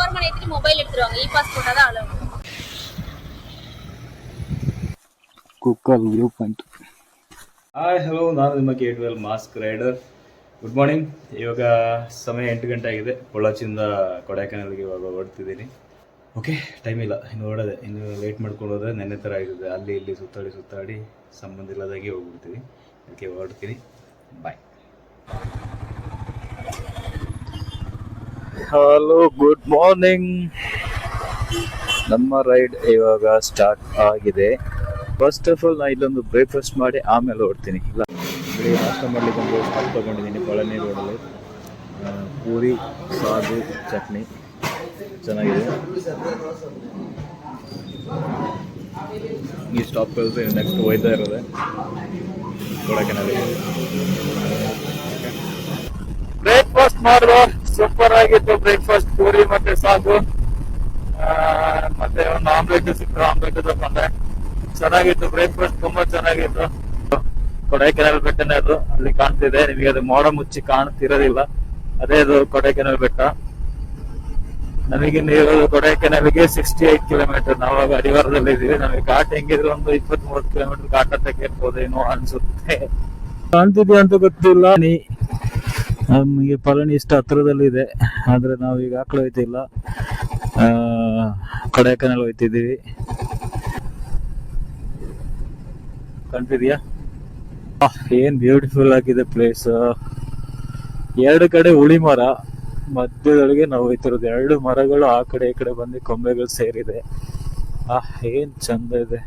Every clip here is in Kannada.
ஓரமா ஏத்திட்டு மொபைல் எடுத்துருவாங்க. இ பாஸ் போட்டா தான் allow. Cooker view point. Hi hello, ನಾನು ನಿಮ್ಮ KTL mask rider. Good morning. ಇವಾಗ ಸಮಯ 8 ಗಂಟೆ ಆಗಿದೆ. ಪೊಳ್ಳಾಚಿಯಿಂದ ಕೊಡೈಕೆನಾಲ್ಗೆ ಇವಾಗ ಹೊರಡ್ತಿದ್ದೀನಿ. ಓಕೆ, ಟೈಮ್ ಇಲ್ಲ ಇನ್ನು ಹೊರಡೋದೆ. ಇನ್ನು ಲೇಟ್ ಮಾಡ್ಕೊಂಡು ಹೋದರೆ ನೆನ್ನೆ ಥರ ಆಗಿದೆ. ಅಲ್ಲಿ ಇಲ್ಲಿ ಸುತ್ತಾಡಿ ಸಂಬಂಧ ಇಲ್ಲದಾಗೆ ಹೋಗ್ಬಿಡ್ತೀವಿ. ಅದಕ್ಕೆ ಹೊರಡ್ತೀನಿ. ಬಾಯ್. Hello, good morning. ನಮ್ಮ ರೈಡ್ ಇವಾಗ ಸ್ಟಾರ್ಟ್ ಆಗಿದೆ. ಫಸ್ಟ್ ಆಫ್ ಆಲ್ ನಾ ಇಲ್ಲೊಂದು ಬ್ರೇಕ್ಫಾಸ್ಟ್ ಮಾಡಿ ಆಮೇಲೆ ಹೊರಡ್ತೀನಿ. ಇಲ್ಲ ಬೆಳಿಗ್ಗೆ ನಾಷ್ಟ ಮಾಡಲಿಕ್ಕೆ ಒಂದು ಸ್ಟಾಪ್ ತೊಗೊಂಡಿದ್ದೀನಿ ಪಳನಿ ರೋಡಲ್ಲಿ. ಪೂರಿ, ಸಾಗು, ಚಟ್ನಿ ಚೆನ್ನಾಗಿದೆ. ಈ ಸ್ಟಾಪ್ ಕಲಿತು ನೆಕ್ಸ್ಟ್ ಹೋಯ್ತಾ ಇರೋದೆ ಕೊಡೈಕೆನಾಲಿಗೆ. ಬ್ರೇಕ್ಫಾಸ್ಟ್ ಮಾಡಿದ್ರು, ಸೂಪರ್ ಆಗಿತ್ತು ಬ್ರೇಕ್ಫಾಸ್ಟ್. ಪೂರಿ ಮತ್ತೆ ಸಾಗು ಮತ್ತೆ ಒಂದು ಆಮ್ಲೆಟ್ ಸಿಕ್ಕರು, ಆಮ್ಲೆಟ್ ತಗೊಂಡೆ. ಚೆನ್ನಾಗಿತ್ತು ಬ್ರೇಕ್ಫಾಸ್ಟ್, ತುಂಬಾ ಚೆನ್ನಾಗಿತ್ತು. ಕೊಡೈಕೆನಾಲ್ ಬೆಟ್ಟನೇ ಅದು, ಅಲ್ಲಿ ಕಾಣ್ತಿದೆ ನಿಮಗೆ. ಅದು ಮೋಡ ಮುಚ್ಚಿ ಕಾಣ್ತಿರೋದಿಲ್ಲ, ಅದೇ ಅದು ಕೊಡೈಕೆನಾಲ್ ಬೆಟ್ಟ. ನಮಗೆ ನೀವು ಕೊಡೈಕೆನಾಲ್ಗೆ 68 ಕಿಲೋಮೀಟರ್. ನಾವಾಗ ಅಡಿವಾರದಲ್ಲಿ ಇದೀವಿ. ನಮಗೆ ಘಾಟ್ ಹೆಂಗಿದ್ರು ಒಂದು 23 ಕಿಲೋಮೀಟರ್ ಘಾಟ್ ಹತ್ತಕ್ಕೆ ಇರ್ಬೋದೇನೋ ಅನ್ಸುತ್ತೆ. ಕಾಣ್ತಿದ್ಯಾ ಅಂತ ಗೊತ್ತಿಲ್ಲ. ನಮಗೆ ಪಳನಿ ಇಷ್ಟ ಹತ್ರದಲ್ಲಿ ಇದೆ, ಆದ್ರೆ ನಾವು ಈಗ ಆಕಳು ಹೋಯ್ತಿಲ್ಲ, ಕೊಡೈಕೆನಾಲ್ ಹೋಯ್ತಿದ್ದೀವಿ. ಕಾಣ್ತಿದ್ಯಾ? ಏನ್ ಬ್ಯೂಟಿಫುಲ್ ಆಗಿದೆ ಪ್ಲೇಸ್. ಎರಡು ಕಡೆ ಹುಳಿ ಮರ, ಮಧ್ಯದೊಳಗೆ ನಾವು ಹೋಯ್ತಿರೋದು. 2 ಮರಗಳು ಆ ಕಡೆ ಈ ಕಡೆ ಬಂದು ಕೊಂಬೆಗಳು ಸೇರಿದೆ. ಏನ್ ಚಂದ ಇದೆ.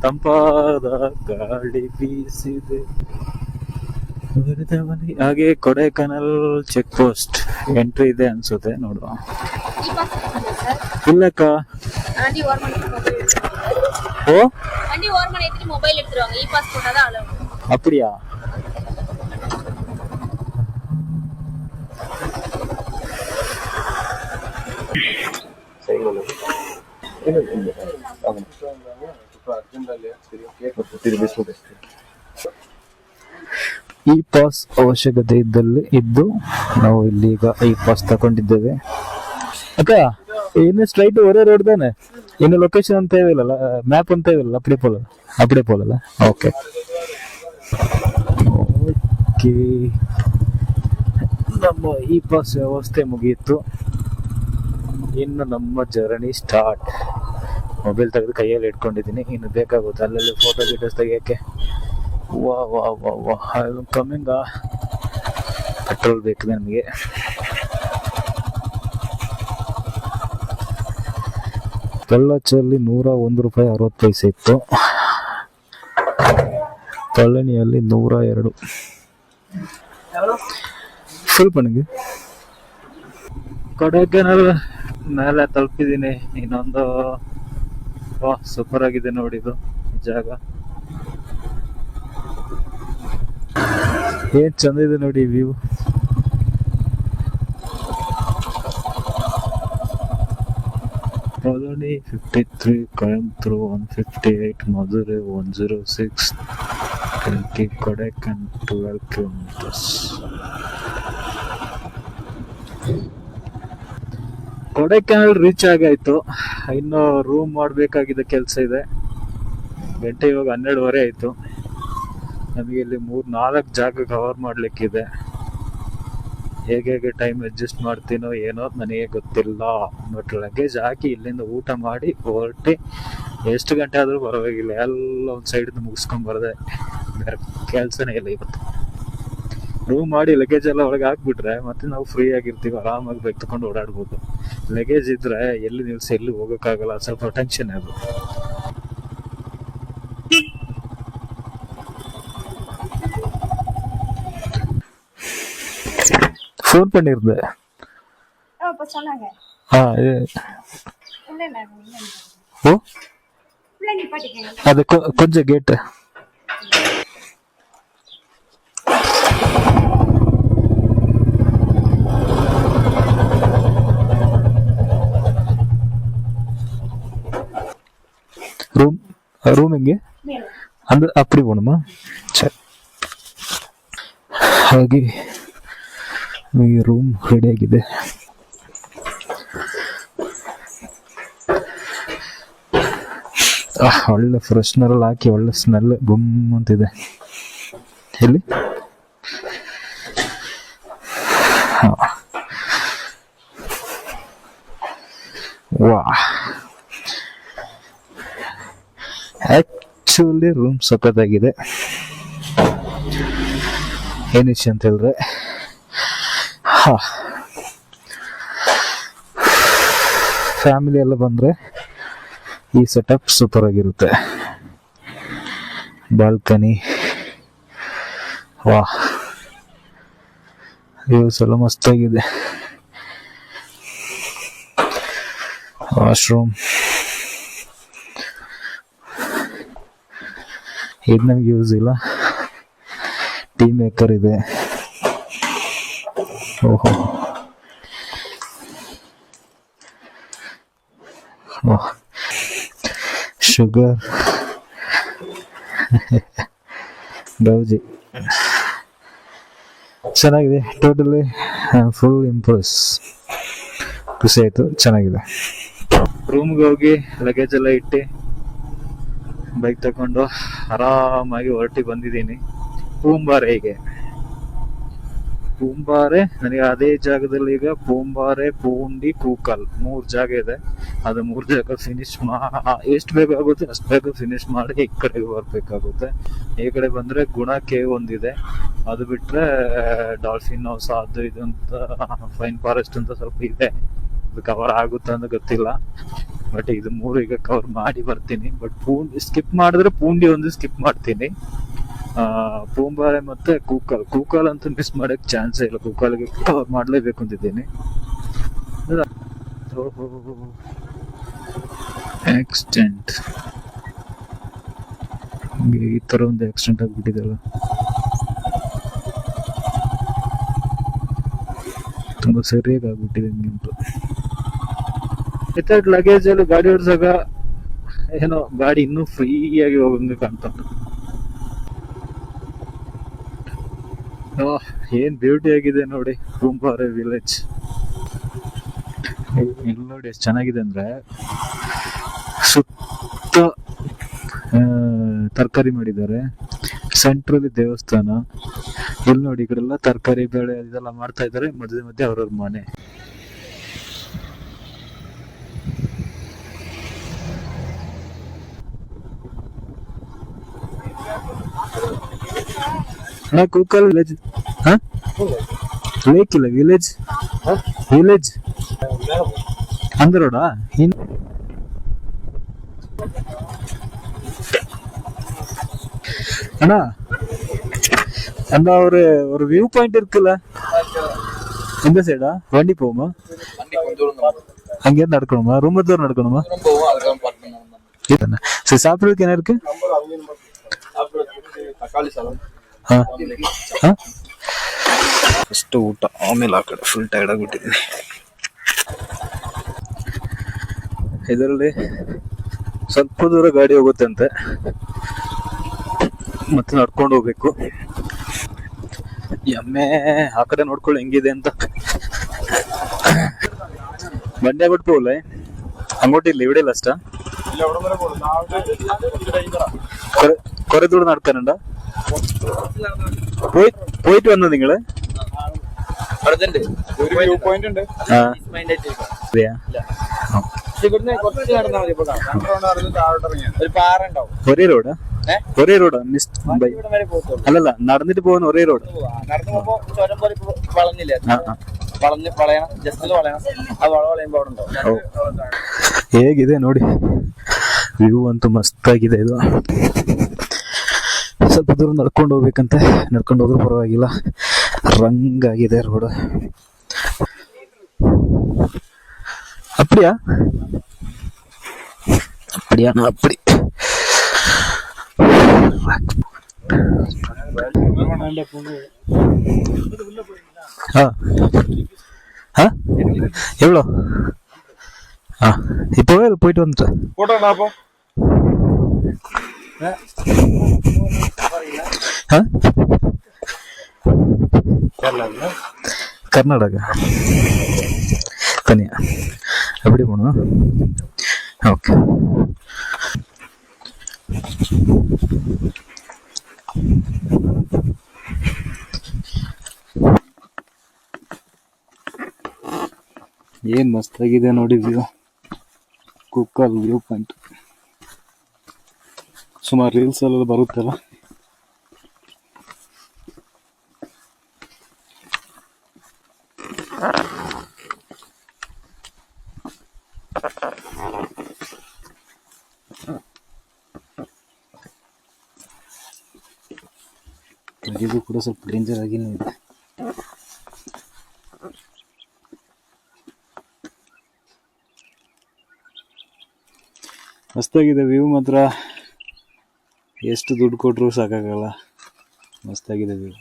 ತಂಪಾದ ಗಾಳಿ ಬೀಸಿದೆ. ಹಾಗೆ ಕೊಡೈಕೆನಾಲ್ ಚೆಕ್ ಪೋಸ್ಟ್ ಎಂಟ್ರಿ ಇದೆ ಅನ್ಸುತ್ತೆ, ನೋಡುವ. ಇಲ್ಲಕ್ಕ, ஓ வண்டி ஓரமா ஏத்திட்டு மொபைல் எடுத்துருவாங்க. இ பாஸ் போட்டா தான் அலோவ். அப்படியா? ಈ ಪಾಸ್ ಅವಶ್ಯಕತೆ ಇದ್ದು ನಾವು ಇಲ್ಲಿಗ ಈ ಪಾಸ್ ತಗೊಂಡಿದ್ದೇವೆ. ಅಕ್ಕ, ಇನ್ನು ಸ್ಟ್ರೈಟ್ ಒರೇ ರೋಡ್ ತಾನೆ? ಇನ್ನು ಲೊಕೇಶನ್ ಅಂತ ಇದಿಲ್ಲ, ಮ್ಯಾಪ್ ಅಂತ ಇದಿಲ್ಲ. ಅಪ್ಪಡೆ ಪೋಲಲ್ಲ. ಓಕೆ, ನಮ್ಮ ಈ ಪಾಸ್ ವ್ಯವಸ್ಥೆ ಮುಗಿಯಿತು. ಇನ್ನು ನಮ್ಮ ಜರ್ನಿ ಸ್ಟಾರ್ಟ್. ಮೊಬೈಲ್ ತೆಗೆದು ಕೈಯಲ್ಲಿ ಇಟ್ಕೊಂಡಿದ್ದೀನಿ. ಇನ್ನು ಬೇಕಾಗುತ್ತೆ ಅಲ್ಲೆಲ್ಲಿ ಫೋಟೋ ಗೀಟೋಸ್ ತೆಗಿಯೋಕ್ಕೆ. ವಾ ವಾ ವಾ ವಾ ಕಮ್ಮಿಂಗ. ಪೆಟ್ರೋಲ್ ಬೇಕು ನಮಗೆ. ಪೊಳ್ಳಾಚಿಯಲ್ಲಿ 101 ರೂಪಾಯಿ 60 ಪೈಸೆ ಇತ್ತು. ಪಳನಿಯಲ್ಲಿ 102. ಸ್ವಲ್ಪ ನನಗೆ ಕೊಡೈಕೆನಾಲ್ ಮೇಲೆ ತಲುಪಿದ್ದೀನಿ. ಇನ್ನೊಂದು ಸೂಪರ್ ಆಗಿದೆ ನೋಡಿದು ಜಾಗ. ಏನ್ ಚಂದ ಇದೆ ನೋಡಿ view. Palani 53, Coimbatore 158, Madurai 106, Kodaikanal 12 kilometres. Kodaikanal reach ಆಗಾಯ್ತು. ಇನ್ನು ರೂಮ್ ಮಾಡಬೇಕಾಗಿದ್ದ ಕೆಲಸ ಇದೆ. ಗಂಟೆ ಇವಾಗ 12:30 ಆಯ್ತು. ನಮಗೆ ಇಲ್ಲಿ 3-4 ಜಾಗ ಕವರ್ ಮಾಡ್ಲಿಕ್ಕಿದೆ. ಹೇಗೆ ಟೈಮ್ ಅಡ್ಜಸ್ಟ್ ಮಾಡ್ತೀನೋ ಏನೋ ನನಗೆ ಗೊತ್ತಿಲ್ಲ. ಬಟ್ ಲಗೇಜ್ ಹಾಕಿ ಇಲ್ಲಿಂದ ಊಟ ಮಾಡಿ ಹೊರಟಿ ಎಷ್ಟು ಗಂಟೆ ಆದರೂ ಪರವಾಗಿಲ್ಲ, ಎಲ್ಲ ಒಂದು ಸೈಡಿಂದ ಮುಗಿಸ್ಕೊಂಡ್ ಬರದೆ. ಬೇರೆ ಕೆಲಸನೇ ಇಲ್ಲ ಇವತ್ತು. ರೂಮ್ ಮಾಡಿ ಲಗೇಜ್ ಎಲ್ಲ ಒಳಗೆ ಹಾಕ್ಬಿಟ್ರೆ ಮತ್ತೆ ನಾವು ಫ್ರೀ ಆಗಿರ್ತೀವಿ, ಆರಾಮಾಗಿ ಬೈಕ್ ತಗೊಂಡು ಓಡಾಡ್ಬೋದು. ಲಗೇಜ್ ಇದ್ರೆ ಎಲ್ಲಿ ನಿಲ್ಸಿ ಎಲ್ಲಿ ಹೋಗೋಕ್ಕಾಗಲ್ಲ, ಸ್ವಲ್ಪ ಟೆನ್ಷನ್ ಅದು. ஃபோன் பண்ணியிருந்தேன். ஓ அது கொஞ்சம் கேட்டு ரூம் எங்க அந்த அப்படி போகணுமா? சரி, ಹಾಗೆ ಈ ರೂಮ್ ರೆಡಿ ಆಗಿದೆ. ಒಳ್ಳೆ ಫ್ರೆಶ್ನರಲ್ಲಿ ಹಾಕಿ ಒಳ್ಳೆ ಸ್ಮೆಲ್ ಗುಮ್ ಅಂತಿದೆ. ಎಲ್ಲಿ ವಾ, ಆಕ್ಚುಲಿ ರೂಮ್ ಸಖತ್ತಾಗಿದೆ. ಏನು ವಿಷಯ ಅಂತ ಹೇಳಿದ್ರೆ ಫ್ಯಾಮಿಲಿ ಎಲ್ಲ ಬಂದರೆ ಈ ಸೆಟಪ್ ಸೂಪರ್ ಆಗಿರುತ್ತೆ. ಬಾಲ್ಕನಿ, ವಾ, ವ್ಯೂಸ್ ಎಲ್ಲ ಮಸ್ತಾಗಿದೆ. ವಾಶ್ರೂಮ್, ಇದು ನಮ್ಗೆ ಯೂಸ್ ಇಲ್ಲ. ಟೀ ಮೇಕರ್ ಇದೆ. ಓಹೋ, ಶುಗರ್, ಗೌಜಿ ಚೆನ್ನಾಗಿದೆ. ಟೋಟಲಿ ಫುಲ್ ಇಂಪ್ರೆಸ್, ಖುಷಿ ಆಯ್ತು, ಚೆನ್ನಾಗಿದೆ. ರೂಮ್ಗೆ ಹೋಗಿ ಲಗೇಜ್ ಎಲ್ಲ ಇಟ್ಟು ಬೈಕ್ ತಗೊಂಡು ಆರಾಮಾಗಿ ಹೊರಟಿ ಬಂದಿದ್ದೀನಿ ಪೂಂಬಾರೆಗೆ. ಪೂಂಬಾರೆ ನನಗೆ ಅದೇ ಜಾಗದಲ್ಲಿ ಈಗ ಪೂಂಬಾರೆ, ಪೂಂಡಿ, ಕೂಕಲ್ 3 ಜಾಗ ಇದೆ. ಅದು 3 ಜಾಗ ಫಿನಿಶ್ ಎಷ್ಟು ಬೇಕಾಗುತ್ತೆ ಅಷ್ಟು ಬೇಗ ಫಿನಿಶ್ ಮಾಡಿ ಈ ಕಡೆಗೆ ಬರ್ಬೇಕಾಗುತ್ತೆ. ಈ ಕಡೆ ಬಂದ್ರೆ ಗುಣ ಕೇವ್ ಒಂದಿದೆ, ಅದು ಬಿಟ್ರೆ ಡಾಲ್ಫಿನ್ ಹೌಸ್ ಅದು ಇದು ಅಂತ ಫೈನ್ ಫಾರೆಸ್ಟ್ ಅಂತ ಸ್ವಲ್ಪ ಇದೆ. ಅದು ಕವರ್ ಆಗುತ್ತೆ ಅಂತ ಗೊತ್ತಿಲ್ಲ, ಬಟ್ ಇದು 3 ಈಗ ಕವರ್ ಮಾಡಿ ಬರ್ತೀನಿ. ಬಟ್ ಪೂಂಡಿ ಸ್ಕಿಪ್ ಮಾಡಿದ್ರೆ ಪೂಂಡಿ ಒಂದು ಸ್ಕಿಪ್ ಮಾಡ್ತೀನಿ. ಪೂಂಬಾರೆ ಮತ್ತೆ ಕೂಕಲ್ ಅಂತೂ ಮಿಸ್ ಮಾಡಕ್ ಚಾನ್ಸೇ ಇಲ್ಲ. ಕೂಕಲ್ಗೆ ಕವರ್ ಮಾಡ್ಲೇಬೇಕು ಅಂತಿದ್ದೀನಿ. ಆಕ್ಸಿಡೆಂಟ್, ಈ ತರ ಒಂದು ಆಕ್ಸಿಡೆಂಟ್ ಆಗ್ಬಿಟ್ಟಿದೆಲ್ಲ, ತುಂಬಾ ಸರಿಯಾಗಿ ಆಗ್ಬಿಟ್ಟಿದೆ ನಿಮ್ದು. ಲಗೇಜ್ ಅಲ್ಲಿ ಗಾಡಿ ಓಡಿಸಾಗ ಏನೋ ಗಾಡಿ ಇನ್ನೂ ಫ್ರೀ ಆಗಿ ಹೋಗಂಗೆ ಕಾಣ್ತಾ. ಏನ್ ಬ್ಯೂಟಿ ಆಗಿದೆ ನೋಡಿ ಪೂಂಬಾರೆ ವಿಲೇಜ್. ಇಲ್ಲಿ ನೋಡಿ ಎಷ್ಟು ಚೆನ್ನಾಗಿದೆ ಅಂದ್ರೆ ಸುತ್ತ ತರಕಾರಿ ಮಾಡಿದ್ದಾರೆ. ಸೆಂಟ್ರಲ್ಲಿ ದೇವಸ್ಥಾನ. ಇಲ್ಲಿ ನೋಡಿ ಈ ಕಡೆ ಎಲ್ಲ ತರಕಾರಿ ಬೇಳೆ ಇದೆಲ್ಲ ಮಾಡ್ತಾ ಇದ್ದಾರೆ. ಮಧ್ಯೆ ಮಧ್ಯೆ ಅವ್ರವ್ರ ಮನೆ. ಕೂಕಲ್ ವಿಲೇಜ್, ಲೇಕ್ ಇಲ್ಲ, ವಿಲೇಜ್ ವಿಲೇಜ್ அந்த ரோடா? அண்ணா அந்த ஒரு வியூ பாயிண்ட் இருக்குல்ல, இந்த சைடா வண்டி போகுமா? அங்கே இருந்து நடக்கணுமா? ரொம்ப தூரம் நடக்கணுமா? சரி, சாப்பிடுறதுக்கு என்ன இருக்கு? ಫಸ್ಟ್ ಊಟ, ಆಮೇಲೆ ಆ ಕಡೆ ಫುಲ್ ಟೈರ್ಡ್ ಆಗಿಬಿಟ್ಟಿದ್ದೀನಿ. ಇದರಲ್ಲಿ ಸ್ವಲ್ಪ ದೂರ ಗಾಡಿ ಹೋಗುತ್ತೆ ಅಂತೆ, ಮತ್ತೆ ನಡ್ಕೊಂಡು ಹೋಗ್ಬೇಕು. ಎಮ್ಮೆ ಆ ಕಡೆ ನೋಡ್ಕೊಳ್ಳಿ ಹೆಂಗಿದೆ ಅಂತ. ಬಂಡೆ ಬಿಟ್ಟು ಹೋಗ್ಲ അങ്ങോട്ടില്ല, ഇവിടെ ലാസ്റ്റാ കുറെ ദൂരം നടക്കാനുണ്ടോ? പോയിട്ട് വന്നോ നിങ്ങള്? ഒരേ റോഡാ? ഒരേ റോഡാ? അല്ലല്ല, നടന്നിട്ട് പോകുന്ന ഒരേ റോഡ്. ಹೇಗಿದೆ ನೋಡಿ, ವ್ಯೂ ಅಂತೂ ಮಸ್ತ್ ಆಗಿದೆ. ಇದು ಸ್ವಲ್ಪ ದೂರ ನಡ್ಕೊಂಡು ಹೋಗ್ಬೇಕಂತೆ, ನಡ್ಕೊಂಡು ಹೋದ್ರೂ ಪರವಾಗಿಲ್ಲ, ರಂಗಾಗಿದೆ ರೋಡ್. அப்படியா அப்படியாண்ணா? அப்படி எவ்வளோ? இப்போவே போயிட்டு வந்துட்டேன். கர்நாடகா தனியா எப்படி போகணும்? ஓகே. ಏನ್ ಮಸ್ತಾಗಿದೆ ನೋಡಿ ವ್ಯೂ. ಕುಕ್ಕಲ್ ವ್ಯೂ ಪಾಯಿಂಟ್ ಸುಮಾರು ರೀಲ್ಸ್ ಎಲ್ಲ ಬರುತ್ತಲ್ಲ. ಇದು ಕೂಡ ಸ್ವಲ್ಪ ಡೇಂಜರ್ ಆಗಿನೇ ಇದೆ. ಮಸ್ತಾಗಿದೆ ವ್ಯೂ ಮಾತ್ರ, ಎಷ್ಟು ದುಡ್ಡು ಕೊಟ್ಟರು ಸಾಕಾಗಲ್ಲ. ಮಸ್ತಾಗಿದೆ ವ್ಯೂ.